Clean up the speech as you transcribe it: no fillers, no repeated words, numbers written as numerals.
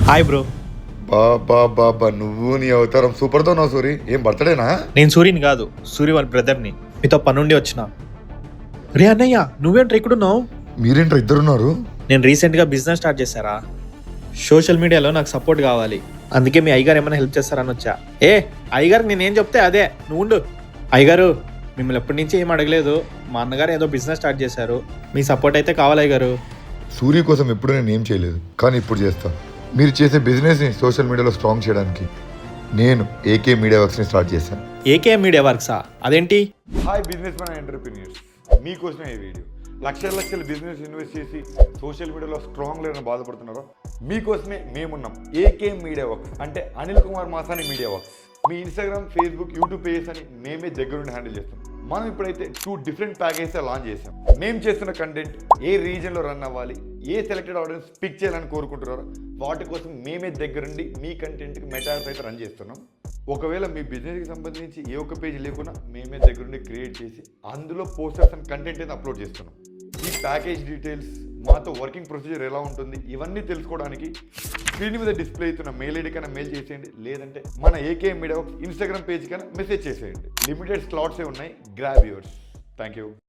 Hi bro. బాబా బాబా నువ్వు నీ అవతారం సూపర్తో ఉన్నావు సూరి. ఏం బర్త్డేనా? నేను సూర్యుని కాదు, సూర్య వాళ్ళ బ్రదర్ని. మీతో పనుండి వచ్చిన. రే అన్నయ్య, నువ్వేంట్రా ఇక్కడున్నావు? మీరేంట్రా ఇద్దరున్నారు? నేను రీసెంట్గా బిజినెస్ స్టార్ట్ చేశారా. సోషల్ మీడియాలో నాకు సపోర్ట్ కావాలి, అందుకే మీ అయ్యగారు ఏమైనా హెల్ప్ చేస్తారని వచ్చా. అయ్యగారికి నేనేం చెప్తే అదే, నువ్వు ఉండు. అయ్యగారు, మిమ్మల్ని ఎప్పటి నుంచి ఏం అడగలేదు. మా అన్నగారు ఏదో బిజినెస్ స్టార్ట్ చేశారు, మీ సపోర్ట్ అయితే కావాలి అయ్యగారు. సూర్య కోసం ఎప్పుడు నేను ఏం చేయలేదు, కానీ ఇప్పుడు చేస్తా. మీరు చేసే బిజినెస్ని సోషల్ మీడియాలో స్ట్రాంగ్ చేయడానికి నేను ఏకే మీడియా వర్క్స్ని స్టార్ట్ చేశాను. ఏకే మీడియా వర్క్సా? అదేంటి? హాయ్ బిజినెస్ మ్యాన్ ఎంటర్‌ప్రెన్యూర్స్, మీకోసమే ఈ వీడియో. లక్షల బిజినెస్ ఇన్వెస్ట్ చేసి సోషల్ మీడియాలో స్ట్రాంగ్ లేదని బాధపడుతున్నారో మీకోసమే మేమున్నాం. ఏకే మీడియా వర్క్స్ అంటే అనిల్ కుమార్ మాసాని మీడియా వర్క్స్. మీ ఇన్స్టాగ్రామ్, ఫేస్బుక్, యూట్యూబ్ పేజెస్ అని మేమే దగ్గరుండి హ్యాండిల్ చేస్తాం. మనం ఇప్పుడైతే 2 డిఫరెంట్ ప్యాకేజెస్ లాంచ్ చేసాం. మేము చేస్తున్న కంటెంట్ ఏ రీజన్లో రన్ అవ్వాలి, ఏ సెలెక్టెడ్ ఆడియన్స్ పిక్ చేయాలని కోరుకుంటున్నారో వాటి కోసం మేమే దగ్గరుండి మీ కంటెంట్కి మెటార్స్ అయితే రన్ చేస్తున్నాం. ఒకవేళ మీ బిజినెస్కి సంబంధించి ఏ ఒక్క పేజ్ లేకున్నా మేమే దగ్గరుండి క్రియేట్ చేసి అందులో పోస్టర్స్ అండ్ కంటెంట్ అయితే అప్లోడ్ చేస్తున్నాం. ఈ ప్యాకేజ్ డీటెయిల్స్, మాతో వర్కింగ్ ప్రొసీజర్ ఎలా ఉంటుంది, ఇవన్నీ తెలుసుకోవడానికి స్క్రీన్ మీద డిస్ప్లే అవుతున్న మెయిల్ ఐడి కన్నా మెయిల్ చేసేయండి, లేదంటే మన ఏకే మీడియా ఇన్స్టాగ్రామ్ పేజ్ కన్నా మెసేజ్ చేసేయండి. లిమిటెడ్ స్లాట్సే ఉన్నాయి, గ్రాబ్ యువర్స్. Thank you.